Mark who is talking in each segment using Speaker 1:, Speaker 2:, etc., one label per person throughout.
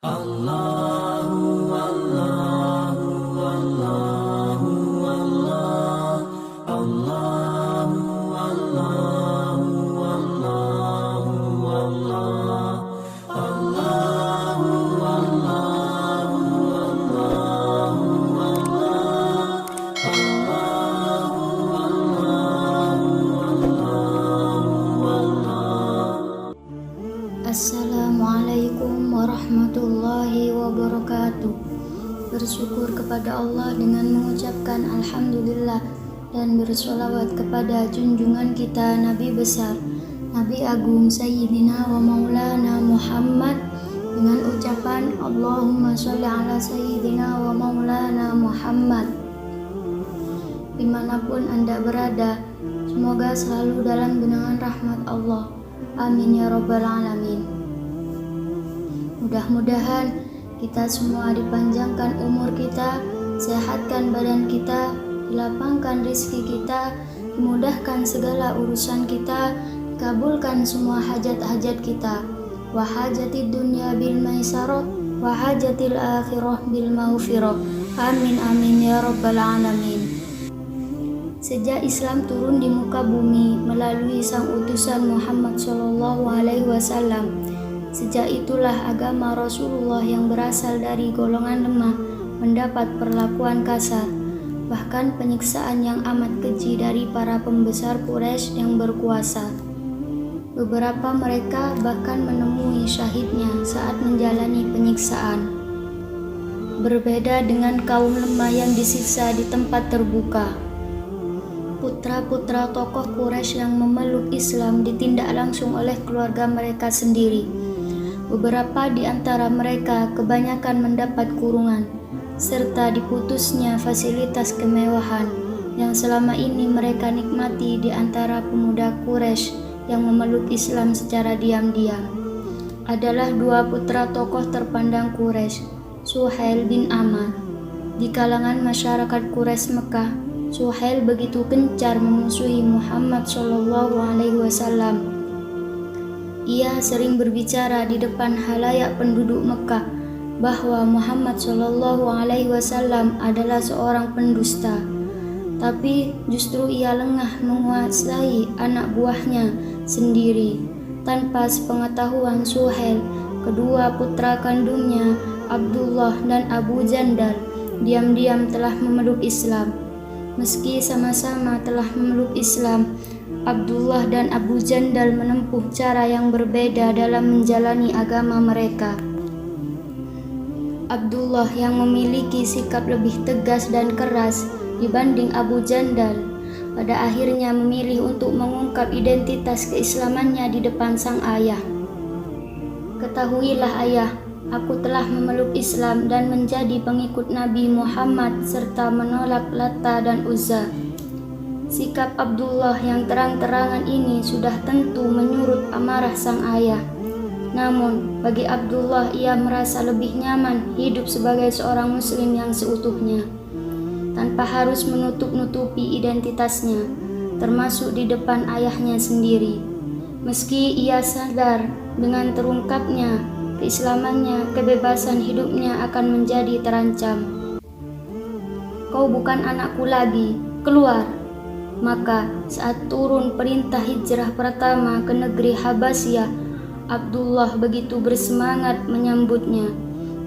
Speaker 1: Allahu Allahu Allahu Allah Allahu Allahu Allahu Allah Allahu Allahu Allahu
Speaker 2: Assalamualaikum warahmatullahi wabarakatuh. Bersyukur kepada Allah dengan mengucapkan Alhamdulillah dan bersolawat kepada junjungan kita Nabi besar, Nabi Agung Sayyidina wa Maulana Muhammad dengan ucapan Allahumma sholli ala Sayyidina wa Maulana Muhammad. Dimanapun Anda berada, semoga selalu dalam genangan rahmat Allah. Amin ya Rabbal Alamin. Mudah-mudahan kita semua dipanjangkan umur kita, sehatkan badan kita, dilapangkan rezeki kita, dimudahkan segala urusan kita, kabulkan semua hajat-hajat kita. Wa hajatid dunya bil maisarah, wa hajatil akhirah bil maghfirah. Amin amin ya Rabbal Alamin. Sejak Islam turun di muka bumi melalui sang utusan Muhammad SAW, sejak itulah agama Rasulullah yang berasal dari golongan lemah mendapat perlakuan kasar, bahkan penyiksaan yang amat keji dari para pembesar Quraisy yang berkuasa. Beberapa mereka bahkan menemui syahidnya saat menjalani penyiksaan. Berbeda dengan kaum lemah yang disiksa di tempat terbuka. Putra-putra tokoh Quraisy yang memeluk Islam ditindak langsung oleh keluarga mereka sendiri. Beberapa di antara mereka kebanyakan mendapat kurungan, serta diputusnya fasilitas kemewahan yang selama ini mereka nikmati di antara pemuda Quraisy yang memeluk Islam secara diam-diam. Adalah dua putra tokoh terpandang Quraisy, Suhail bin Amr. Di kalangan masyarakat Quraisy Mekah, Suhail begitu gencar memusuhi Muhammad SAW. Ia sering berbicara di depan halayak penduduk Mekah bahwa Muhammad SAW adalah seorang pendusta. Tapi justru ia lengah menguasai anak buahnya sendiri. Tanpa sepengetahuan Suhail, kedua putra kandungnya Abdullah dan Abu Jandal diam-diam telah memeluk Islam. Meski sama-sama telah memeluk Islam, Abdullah dan Abu Jandal menempuh cara yang berbeda dalam menjalani agama mereka. Abdullah yang memiliki sikap lebih tegas dan keras dibanding Abu Jandal, pada akhirnya memilih untuk mengungkap identitas keislamannya di depan sang ayah. Ketahuilah ayah, aku telah memeluk Islam dan menjadi pengikut Nabi Muhammad serta menolak Lata dan Uzza. Sikap Abdullah yang terang-terangan ini sudah tentu menyurut amarah sang ayah. Namun, bagi Abdullah ia merasa lebih nyaman hidup sebagai seorang muslim yang seutuhnya, tanpa harus menutup-nutupi identitasnya, termasuk di depan ayahnya sendiri. Meski ia sadar dengan terungkapnya keislamannya, kebebasan hidupnya akan menjadi terancam. Kau bukan anakku lagi, keluar. Maka saat turun perintah hijrah pertama ke negeri Habasyah, Abdullah begitu bersemangat menyambutnya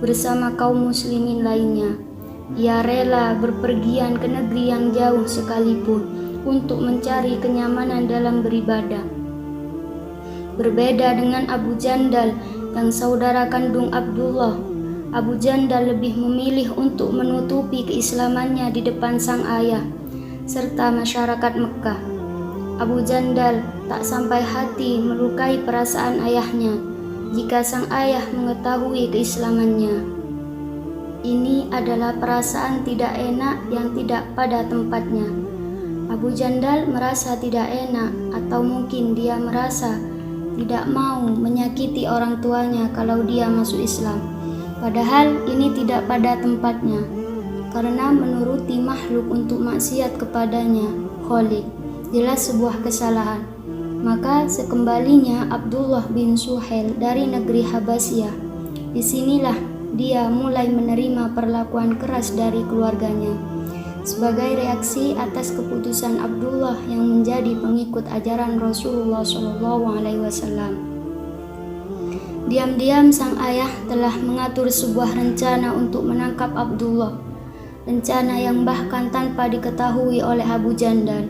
Speaker 2: bersama kaum muslimin lainnya. Ia rela berpergian ke negeri yang jauh sekalipun untuk mencari kenyamanan dalam beribadah. Berbeda dengan Abu Jandal yang saudara kandung Abdullah, Abu Jandal lebih memilih untuk menutupi keislamannya di depan sang ayah serta masyarakat Mekah. Abu Jandal tak sampai hati melukai perasaan ayahnya jika sang ayah mengetahui keislamannya. Ini adalah perasaan tidak enak yang tidak pada tempatnya. Abu Jandal merasa tidak enak, atau mungkin dia merasa tidak mau menyakiti orang tuanya kalau dia masuk Islam. Padahal ini tidak pada tempatnya, karena menuruti makhluk untuk maksiat kepadanya, Khalik, jelas sebuah kesalahan. Maka sekembalinya Abdullah bin Suhail dari negeri Habasyah, Disinilah dia mulai menerima perlakuan keras dari keluarganya sebagai reaksi atas keputusan Abdullah yang menjadi pengikut ajaran Rasulullah SAW. Diam-diam sang ayah telah mengatur sebuah rencana untuk menangkap Abdullah. Rencana yang bahkan tanpa diketahui oleh Abu Jandal.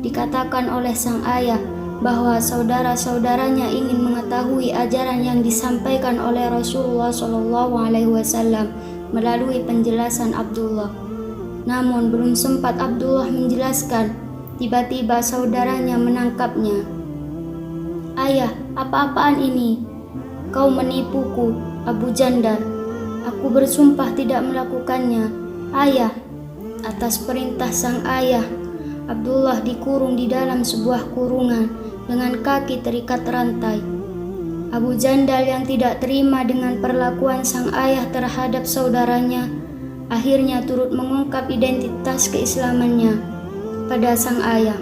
Speaker 2: Dikatakan oleh sang ayah bahwa saudara-saudaranya ingin mengetahui ajaran yang disampaikan oleh Rasulullah SAW melalui penjelasan Abdullah. Namun belum sempat Abdullah menjelaskan, tiba-tiba saudaranya menangkapnya. "Ayah, apa-apaan ini? Kau menipuku, Abu Jandal. Aku bersumpah tidak melakukannya. Ayah." Atas perintah sang ayah, Abdullah dikurung di dalam sebuah kurungan dengan kaki terikat rantai. Abu Jandal yang tidak terima dengan perlakuan sang ayah terhadap saudaranya, akhirnya turut mengungkap identitas keislamannya pada sang ayah.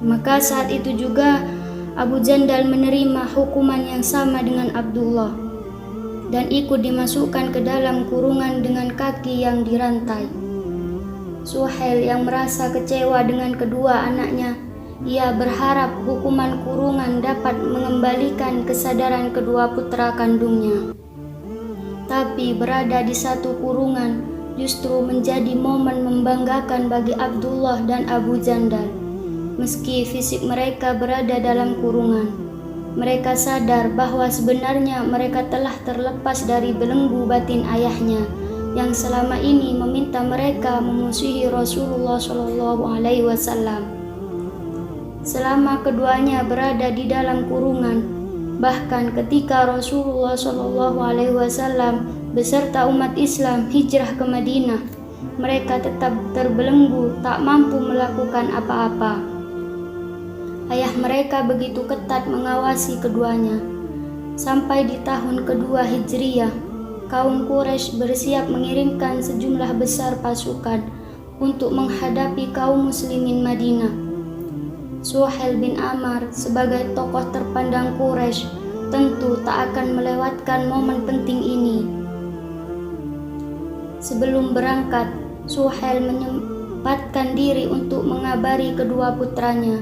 Speaker 2: Maka saat itu juga Abu Jandal menerima hukuman yang sama dengan Abdullah dan ikut dimasukkan ke dalam kurungan dengan kaki yang dirantai. Suhail yang merasa kecewa dengan kedua anaknya, ia berharap hukuman kurungan dapat mengembalikan kesadaran kedua putra kandungnya. Tapi berada di satu kurungan justru menjadi momen membanggakan bagi Abdullah dan Abu Jandal. Meski fisik mereka berada dalam kurungan, mereka sadar bahwa sebenarnya mereka telah terlepas dari belenggu batin ayahnya yang selama ini meminta mereka memusuhi Rasulullah SAW. Selama keduanya berada di dalam kurungan, bahkan ketika Rasulullah SAW beserta umat Islam hijrah ke Madinah, mereka tetap terbelenggu, tak mampu melakukan apa-apa. Ayah mereka begitu ketat mengawasi keduanya. Sampai di tahun kedua Hijriyah, kaum Quraisy bersiap mengirimkan sejumlah besar pasukan untuk menghadapi kaum muslimin Madinah. Suhail bin Amr sebagai tokoh terpandang Quraisy tentu tak akan melewatkan momen penting ini. Sebelum berangkat, Suhail menyempatkan diri untuk mengabari kedua putranya.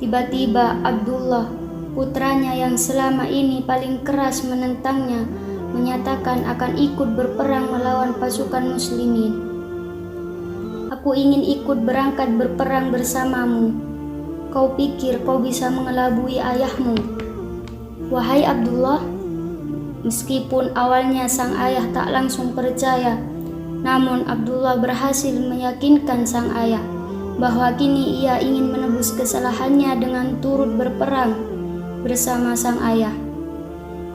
Speaker 2: Tiba-tiba Abdullah, putranya yang selama ini paling keras menentangnya, menyatakan akan ikut berperang melawan pasukan muslimin. "Aku ingin ikut berangkat berperang bersamamu. Kau pikir kau bisa mengelabui ayahmu?" "Wahai Abdullah." Meskipun awalnya sang ayah tak langsung percaya, namun Abdullah berhasil meyakinkan sang ayah bahwa kini ia ingin menebus kesalahannya dengan turut berperang bersama sang ayah.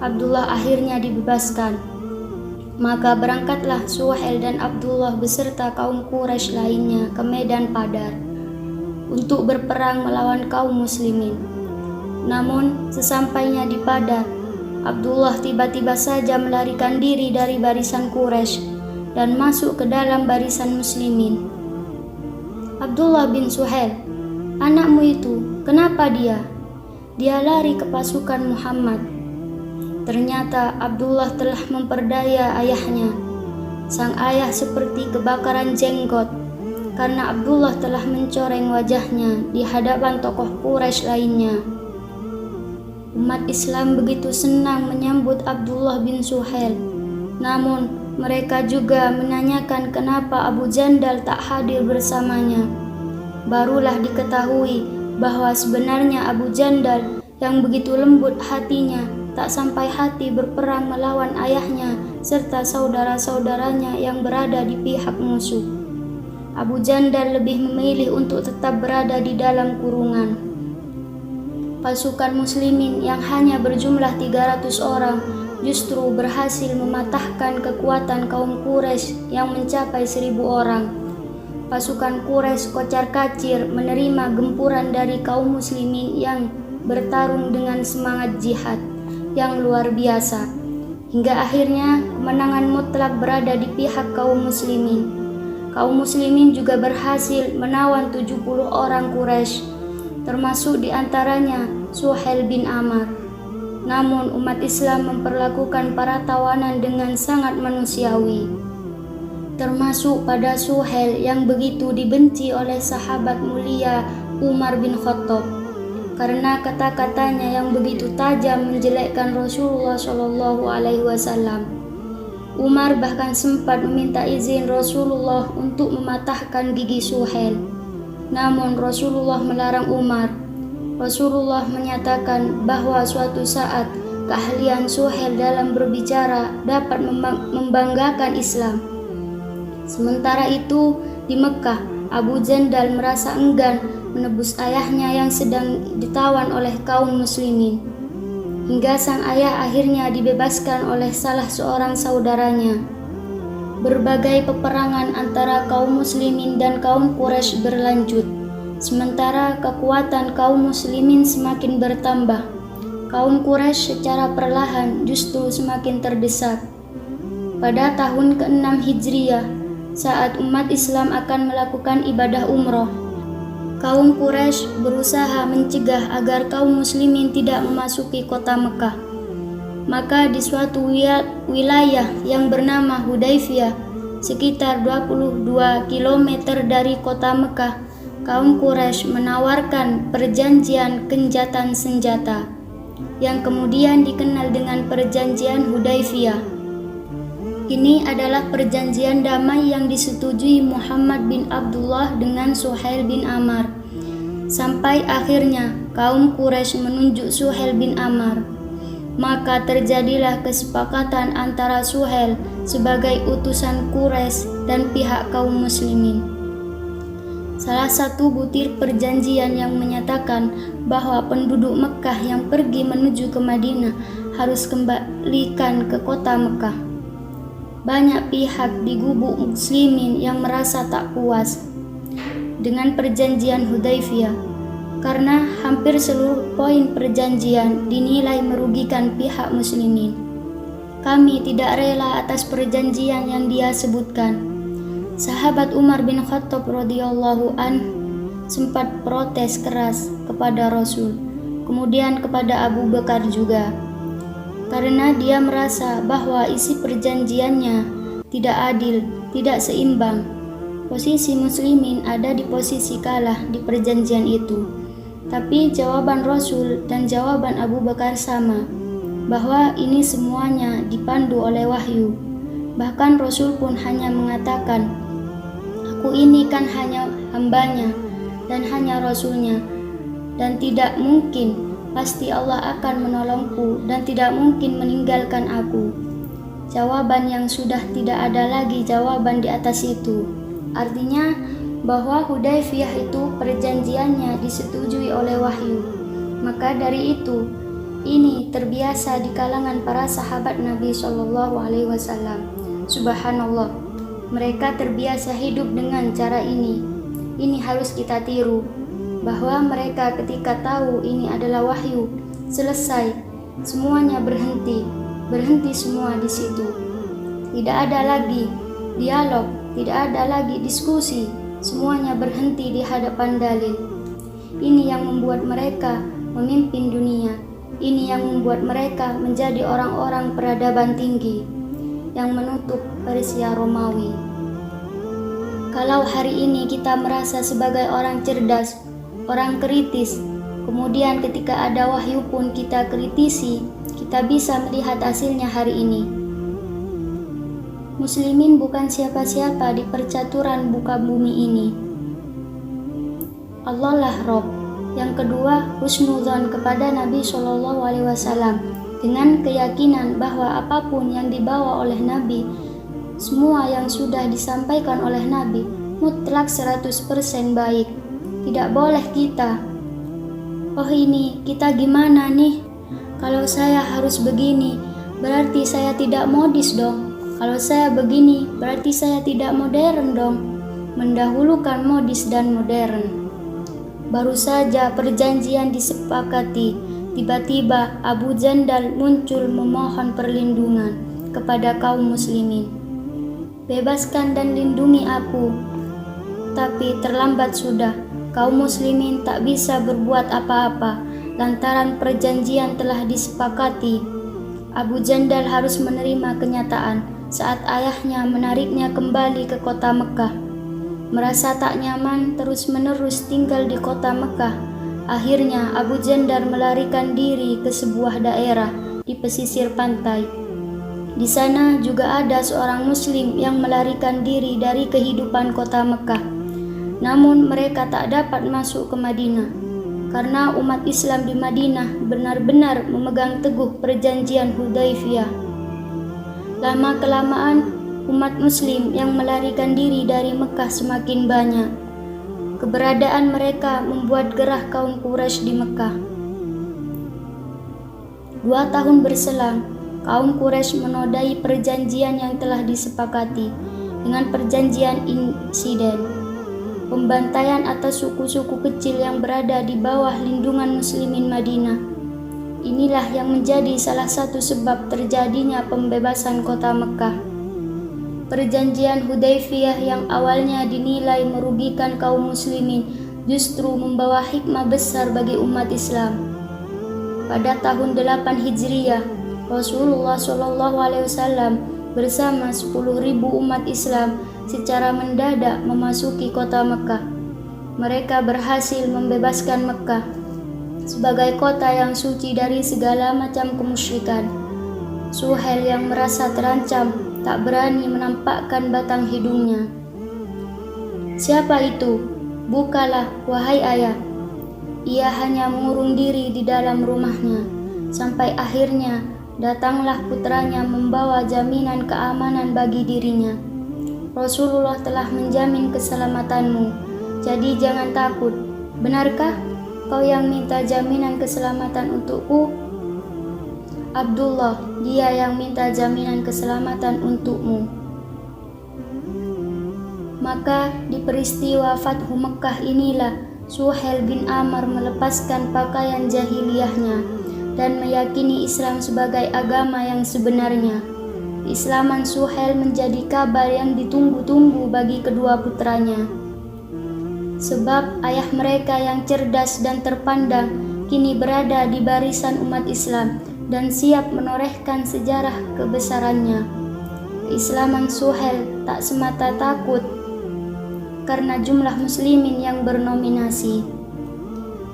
Speaker 2: Abdullah akhirnya dibebaskan. Maka berangkatlah Suhail dan Abdullah beserta kaum Quraisy lainnya ke medan Badar untuk berperang melawan kaum muslimin. Namun sesampainya di Badar, Abdullah tiba-tiba saja melarikan diri dari barisan Quraisy dan masuk ke dalam barisan muslimin. "Abdullah bin Suhail, anakmu itu, kenapa dia? Dia lari ke pasukan Muhammad." Ternyata Abdullah telah memperdaya ayahnya. Sang ayah seperti kebakaran jenggot karena Abdullah telah mencoreng wajahnya di hadapan tokoh Quraisy lainnya. Umat Islam begitu senang menyambut Abdullah bin Suhail. Namun mereka juga menanyakan kenapa Abu Jandal tak hadir bersamanya. Barulah diketahui bahwa sebenarnya Abu Jandal yang begitu lembut hatinya tak sampai hati berperang melawan ayahnya serta saudara-saudaranya yang berada di pihak musuh. Abu Jandal lebih memilih untuk tetap berada di dalam kurungan. Pasukan muslimin yang hanya berjumlah 300 orang justru berhasil mematahkan kekuatan kaum Quraisy yang mencapai 1000 orang. Pasukan Quraisy kocar-kacir menerima gempuran dari kaum muslimin yang bertarung dengan semangat jihad yang luar biasa. Hingga akhirnya kemenangan mutlak berada di pihak kaum muslimin. Kaum muslimin juga berhasil menawan 70 orang Quraisy, termasuk diantaranya Suhail bin Amr. Namun umat Islam memperlakukan para tawanan dengan sangat manusiawi. Termasuk pada Suhail yang begitu dibenci oleh sahabat mulia Umar bin Khattab karena kata-katanya yang begitu tajam menjelekkan Rasulullah Shallallahu Alaihi Wasallam. Umar bahkan sempat meminta izin Rasulullah untuk mematahkan gigi Suhail. Namun Rasulullah melarang Umar. Rasulullah menyatakan bahwa suatu saat keahlian Suhail dalam berbicara dapat membanggakan Islam. Sementara itu di Mekah, Abu Jandal merasa enggan menebus ayahnya yang sedang ditawan oleh kaum muslimin. Hingga sang ayah akhirnya dibebaskan oleh salah seorang saudaranya. Berbagai peperangan antara kaum muslimin dan kaum Quraisy berlanjut. Sementara kekuatan kaum muslimin semakin bertambah, kaum Quraisy secara perlahan justru semakin terdesak. Pada tahun ke-6 Hijriah, saat umat Islam akan melakukan ibadah umroh, kaum Quraisy berusaha mencegah agar kaum muslimin tidak memasuki kota Mekah. Maka di suatu wilayah yang bernama Hudaifiyah, sekitar 22 km dari kota Mekah, kaum Quraisy menawarkan perjanjian genjatan senjata yang kemudian dikenal dengan perjanjian Hudaifiyah. Ini adalah perjanjian damai yang disetujui Muhammad bin Abdullah dengan Suhail bin Amr. Sampai akhirnya kaum Quraisy menunjuk Suhail bin Amr. Maka terjadilah kesepakatan antara Suhail sebagai utusan Quraisy dan pihak kaum muslimin. Salah satu butir perjanjian yang menyatakan bahwa penduduk Mekah yang pergi menuju ke Madinah harus kembalikan ke kota Mekah. Banyak pihak di gubuk muslimin yang merasa tak puas dengan perjanjian Hudaifiyah karena hampir seluruh poin perjanjian dinilai merugikan pihak muslimin. Kami tidak rela atas perjanjian yang dia sebutkan. Sahabat Umar bin Khattab radhiyallahu an sempat protes keras kepada Rasul, kemudian kepada Abu Bakar juga. Karena dia merasa bahwa isi perjanjiannya tidak adil, tidak seimbang. Posisi muslimin ada di posisi kalah di perjanjian itu. Tapi jawaban Rasul dan jawaban Abu Bakar sama, bahwa ini semuanya dipandu oleh wahyu. Bahkan Rasul pun hanya mengatakan, "Aku ini kan hanya hambanya dan hanya Rasulnya, dan tidak mungkin pasti Allah akan menolongku dan tidak mungkin meninggalkan aku." Jawaban yang sudah tidak ada lagi jawaban di atas itu. Artinya bahwa Hudaifiyah itu perjanjiannya disetujui oleh wahyu. Maka dari itu, ini terbiasa di kalangan para sahabat Nabi Shallallahu Alaihi Wasallam. Subhanallah, mereka terbiasa hidup dengan cara ini. Ini harus kita tiru. Bahwa mereka ketika tahu ini adalah wahyu, selesai, semuanya berhenti semua di situ. Tidak ada lagi dialog, tidak ada lagi diskusi, semuanya berhenti di hadapan dalil. Ini yang membuat mereka memimpin dunia, ini yang membuat mereka menjadi orang-orang peradaban tinggi yang menutup Persia Romawi. Kalau hari ini kita merasa sebagai orang cerdas, orang kritis, kemudian ketika ada wahyu pun kita kritisi, kita bisa melihat hasilnya hari ini. Muslimin bukan siapa-siapa di percaturan buka bumi ini. Allah lah Rob. Yang kedua, husnudzon kepada Nabi Shallallahu Alaihi Wasallam dengan keyakinan bahwa apapun yang dibawa oleh Nabi, semua yang sudah disampaikan oleh Nabi mutlak 100% baik. Tidak boleh kita, oh ini kita gimana nih? Kalau saya harus begini, berarti saya tidak modis dong. Kalau saya begini, berarti saya tidak modern dong. Mendahulukan modis dan modern. Baru saja perjanjian disepakati, tiba-tiba Abu Jandal muncul memohon perlindungan kepada kaum muslimin. Bebaskan dan lindungi aku. Tapi terlambat sudah. Kaum muslimin tak bisa berbuat apa-apa. lantaran perjanjian telah disepakati. Abu Jandal harus menerima kenyataan saat ayahnya menariknya kembali ke kota Mekah. Merasa tak nyaman terus-menerus tinggal di kota Mekah, akhirnya Abu Jandal melarikan diri ke sebuah daerah di pesisir pantai. Di sana juga ada seorang muslim yang melarikan diri dari kehidupan kota Mekah. Namun mereka tak dapat masuk ke Madinah karena umat Islam di Madinah benar-benar memegang teguh perjanjian Hudaybiyah. Lama-kelamaan umat muslim yang melarikan diri dari Mekah semakin banyak. Keberadaan mereka membuat gerah kaum Quraisy di Mekah. 2 tahun berselang, kaum Quraisy menodai perjanjian yang telah disepakati dengan perjanjian insiden. Pembantaian atas suku-suku kecil yang berada di bawah lindungan muslimin Madinah. Inilah yang menjadi salah satu sebab terjadinya pembebasan kota Mekah. Perjanjian Hudaybiyah yang awalnya dinilai merugikan kaum muslimin justru membawa hikmah besar bagi umat Islam. Pada tahun 8 Hijriah, Rasulullah SAW bersama 10.000 umat Islam secara mendadak memasuki kota Mekah. Mereka berhasil membebaskan Mekah sebagai kota yang suci dari segala macam kemusyrikan. Suhail yang merasa terancam tak berani menampakkan batang hidungnya. "Siapa itu? Bukalah, wahai ayah." Ia hanya mengurung diri di dalam rumahnya, sampai akhirnya datanglah putranya membawa jaminan keamanan bagi dirinya. "Rasulullah telah menjamin keselamatanmu, jadi jangan takut. Benarkah kau yang minta jaminan keselamatan untukku?" "Abdullah, dia yang minta jaminan keselamatan untukmu." Maka di peristiwa Fathu Mekah inilah Suhail bin Amr melepaskan pakaian jahiliyahnya dan meyakini Islam sebagai agama yang sebenarnya. Keislaman Suhail menjadi kabar yang ditunggu-tunggu bagi kedua putranya. Sebab ayah mereka yang cerdas dan terpandang kini berada di barisan umat Islam dan siap menorehkan sejarah kebesarannya. Keislaman Suhail tak semata takut karena jumlah muslimin yang bernominasi.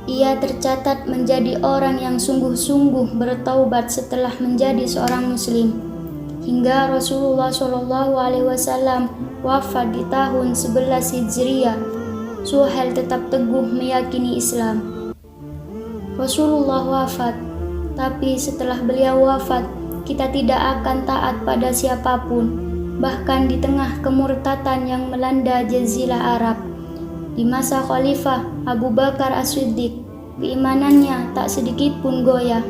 Speaker 2: Ia tercatat menjadi orang yang sungguh-sungguh bertaubat setelah menjadi seorang muslim. Hingga Rasulullah SAW wafat di tahun 11 Hijriah, Suhail tetap teguh meyakini Islam. Rasulullah wafat, tapi setelah beliau wafat, kita tidak akan taat pada siapapun, bahkan di tengah kemurtatan yang melanda Jazirah Arab. Di masa Khalifah Abu Bakar As-Siddiq, keimanannya tak sedikit pun goyah.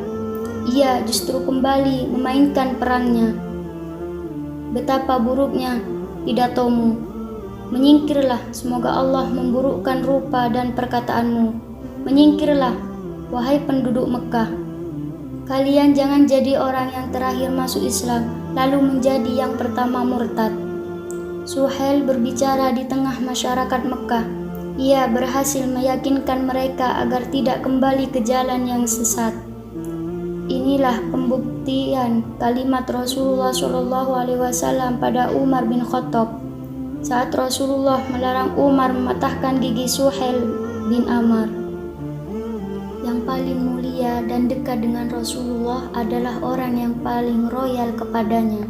Speaker 2: Ia justru kembali memainkan perangnya. "Betapa buruknya pidatomu. Menyingkirlah, semoga Allah memburukkan rupa dan perkataanmu. Menyingkirlah, wahai penduduk Mekah. Kalian jangan jadi orang yang terakhir masuk Islam, lalu menjadi yang pertama murtad." Suhail berbicara di tengah masyarakat Mekah. Ia berhasil meyakinkan mereka agar tidak kembali ke jalan yang sesat. Inilah pembuktian kalimat Rasulullah SAW pada Umar bin Khattab saat Rasulullah melarang Umar mematahkan gigi Suhail bin Amr. Yang paling mulia dan dekat dengan Rasulullah adalah orang yang paling royal kepadanya.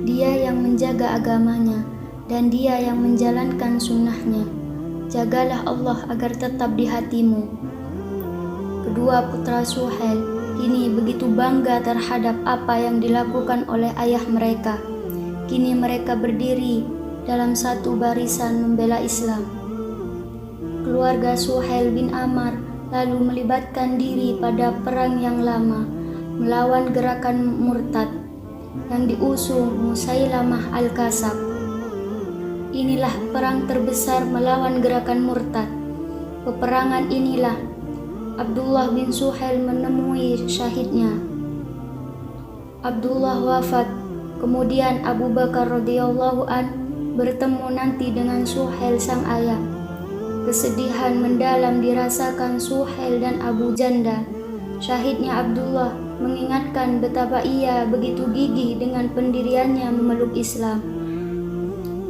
Speaker 2: Dia yang menjaga agamanya dan dia yang menjalankan sunnahnya. Jagalah Allah agar tetap di hatimu. Kedua putra Suhail kini begitu bangga terhadap apa yang dilakukan oleh ayah mereka. Kini mereka berdiri dalam satu barisan membela Islam. Keluarga Suhail bin Amr lalu melibatkan diri pada perang yang lama melawan gerakan murtad yang diusung Musailamah Al-Kadzab. Inilah perang terbesar melawan gerakan murtad. Peperangan inilah Abdullah bin Suhail menemui syahidnya. Abdullah wafat, kemudian Abu Bakar radhiyallahu an bertemu nanti dengan Suhail sang ayah. Kesedihan mendalam dirasakan Suhail dan Abu Jandal Syahidnya Abdullah mengingatkan betapa ia begitu gigih dengan pendiriannya memeluk Islam.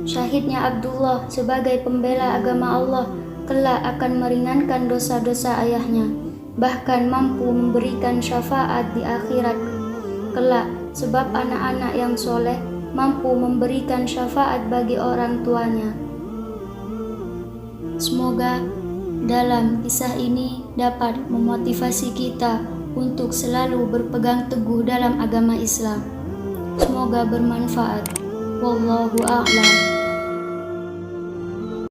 Speaker 2: Syahidnya Abdullah sebagai pembela agama Allah kelak akan meringankan dosa-dosa ayahnya, bahkan mampu memberikan syafaat di akhirat kelak, sebab anak-anak yang soleh mampu memberikan syafaat bagi orang tuanya. Semoga dalam kisah ini dapat memotivasi kita untuk selalu berpegang teguh dalam agama Islam. Semoga bermanfaat. Wallahu a'lam.